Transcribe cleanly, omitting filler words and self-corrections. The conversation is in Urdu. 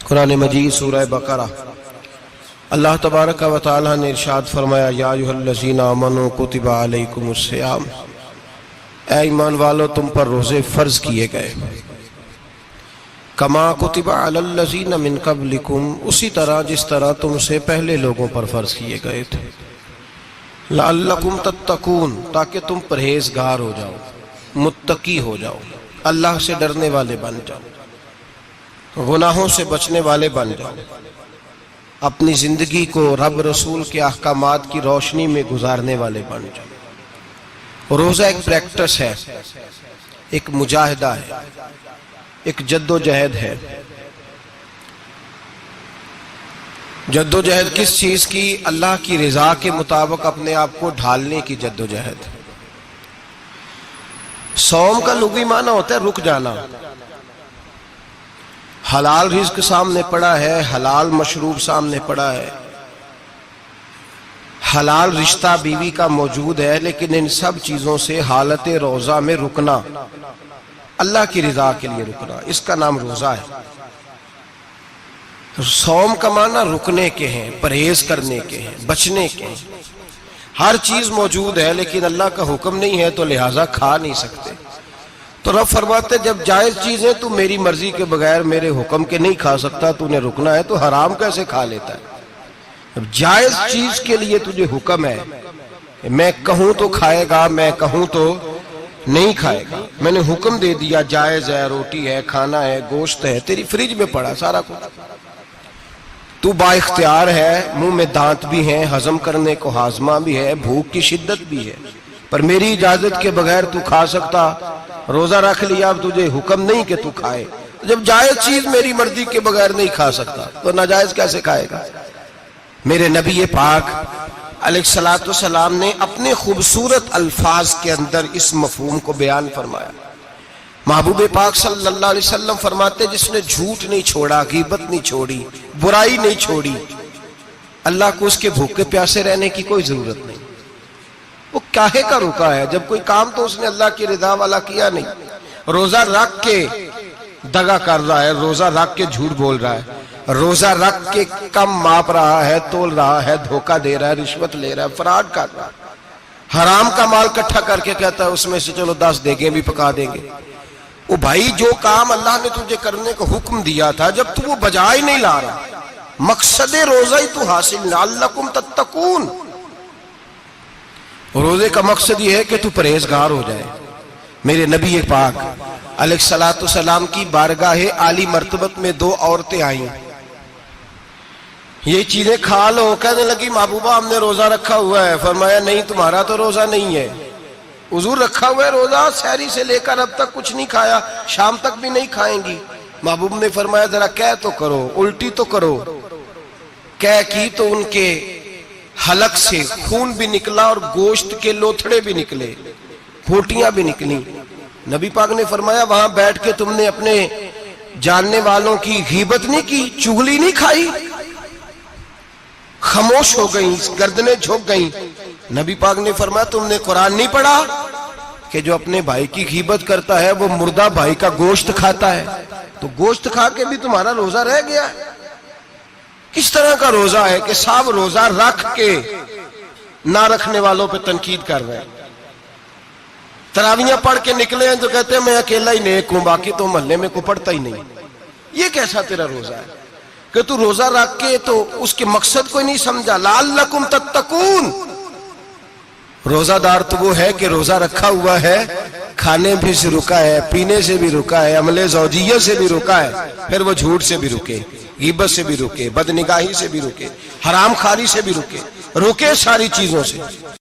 قرآن مجید سورہ بقرہ اللہ تبارک و تعالی نے ارشاد فرمایا یا ایھا الذین آمنوا کتب علیکم الصیام، اے ایمان والو تم پر روزے فرض کیے گئے، کما کتب علی الذین من قبلکم، اسی طرح جس طرح تم سے پہلے لوگوں پر فرض کیے گئے تھے، لعلکم تتقون، تاکہ تم پرہیزگار ہو جاؤ، متقی ہو جاؤ، اللہ سے ڈرنے والے بن جاؤ، گناہوں سے بچنے والے بن جاؤ، اپنی زندگی کو رب رسول کے احکامات کی روشنی میں گزارنے والے بن جاؤ۔ روزہ ایک پریکٹس ہے، ایک مجاہدہ ہے، ایک جد و جہد ہے۔ جد و جہد کس چیز کی؟ اللہ کی رضا کے مطابق اپنے آپ کو ڈھالنے کی جد و جہد۔ صوم کا لغوی معنی ہوتا ہے رک جانا۔ حلال رزق سامنے پڑا ہے، حلال مشروب سامنے پڑا ہے، حلال رشتہ بیوی کا موجود ہے، لیکن ان سب چیزوں سے حالت روزہ میں رکنا، اللہ کی رضا کے لیے رکنا، اس کا نام روزہ ہے۔ صوم کا معنی رکنے کے ہیں، پرہیز کرنے کے ہیں، بچنے کے ہیں۔ ہر چیز موجود ہے لیکن اللہ کا حکم نہیں ہے تو لہٰذا کھا نہیں سکتے۔ تو رب فرماتے جب جائز چیزیں تو میری مرضی کے بغیر میرے حکم کے نہیں کھا سکتا، تو نے رکنا ہے تو حرام کیسے کھا لیتا ہے؟ اب جائز چیز کے لیے تجھے حکم ہے، میں کہوں تو کھائے گا، میں کہوں تو نہیں کھائے گا۔ میں نے حکم دے دیا جائز ہے، روٹی ہے، کھانا ہے، گوشت ہے، تیری فریج میں پڑا سارا کچھ، تو با اختیار ہے، منہ میں دانت بھی ہیں، ہضم کرنے کو ہاضمہ بھی ہے، بھوک کی شدت بھی ہے، پر میری اجازت کے بغیر تو کھا سکتا۔ روزہ رکھ لیا، اب تجھے حکم نہیں کہ تو کھائے۔ جب جائز چیز میری مرضی کے بغیر نہیں کھا سکتا تو ناجائز کیسے کھائے گا؟ میرے نبی پاک علیہ السلام نے اپنے خوبصورت الفاظ کے اندر اس مفہوم کو بیان فرمایا۔ محبوب پاک صلی اللہ علیہ وسلم فرماتے جس نے جھوٹ نہیں چھوڑا، غیبت نہیں چھوڑی، برائی نہیں چھوڑی، اللہ کو اس کے بھوکے پیاسے رہنے کی کوئی ضرورت نہیں۔ وہ کاہے کا رکا ہے؟ جب کوئی کام تو اس نے اللہ کی رضا والا کیا نہیں۔ روزہ رکھ کے دغا کر رہا ہے، روزہ رکھ کے جھوٹ بول رہا ہے، روزہ رکھ کے کم ماپ رہا ہے، تول رہا ہے، دھوکہ دے رہا ہے، رشوت لے رہا ہے، فراڈ کر رہا ہے، حرام کا مال اکٹھا کر کے کہتا ہے اس میں سے چلو 10 دیگیں بھی پکا دیں گے۔ وہ بھائی جو کام اللہ نے تجھے کرنے کو حکم دیا تھا، جب تو وہ بجا ہی نہیں لا رہا، مقصد روزہ ہی تو حاصل، لعلکم تتقون۔ روزے کا مقصد یہ ہے کہ تو پرہیزگار ہو جائے۔ میرے نبی پاک علیہ السلام کی بارگاہ عالی مرتبت میں 2 عورتیں آئیں، یہ چیزیں کھا لو، کہنے لگی محبوبہ ہم نے روزہ رکھا ہوا ہے۔ فرمایا نہیں، تمہارا تو روزہ نہیں ہے، حضور رکھا ہوا ہے روزہ، سحری سے لے کر اب تک کچھ نہیں کھایا، شام تک بھی نہیں کھائیں گی۔ محبوب نے فرمایا ذرا کہہ تو کرو، الٹی تو کرو۔ کہہ کی تو ان کے حلق سے خون بھی نکلا اور گوشت کے لوتھڑے بھی نکلے، پھوٹیاں بھی نکلی۔ نبی پاک نے فرمایا وہاں بیٹھ کے تم نے اپنے جاننے والوں کی غیبت نہیں کی، چغلی نہیں کھائی؟ خاموش ہو گئیں، گردنیں جھک گئیں۔ نبی پاک نے فرمایا تم نے قرآن نہیں پڑھا کہ جو اپنے بھائی کی غیبت کرتا ہے وہ مردہ بھائی کا گوشت کھاتا ہے؟ تو گوشت کھا کے بھی تمہارا روزہ رہ گیا ہے۔ کس طرح کا روزہ ہے کہ صاحب روزہ رکھ کے نہ رکھنے والوں پہ تنقید کر رہے ہیں۔ تراویحاں پڑھ کے نکلے ہیں تو کہتے ہیں میں اکیلا ہی نیک ہوں، باقی تو محلے میں کوئی پڑھتا ہی نہیں۔ یہ کیسا تیرا روزہ ہے کہ تو روزہ رکھ کے تو اس کے مقصد کو نہیں سمجھا؟ لعلکم تتقون۔ روزہ دار تو وہ ہے کہ روزہ رکھا ہوا ہے، کھانے بھی سے رکا ہے، پینے سے بھی رکا ہے، عمل زوجیہ سے بھی رکا ہے، پھر وہ جھوٹ سے بھی رکے، غیبت سے بھی رکے، بدنگاہی سے بھی رکے، حرام خواری سے بھی رکے، رکے ساری چیزوں سے۔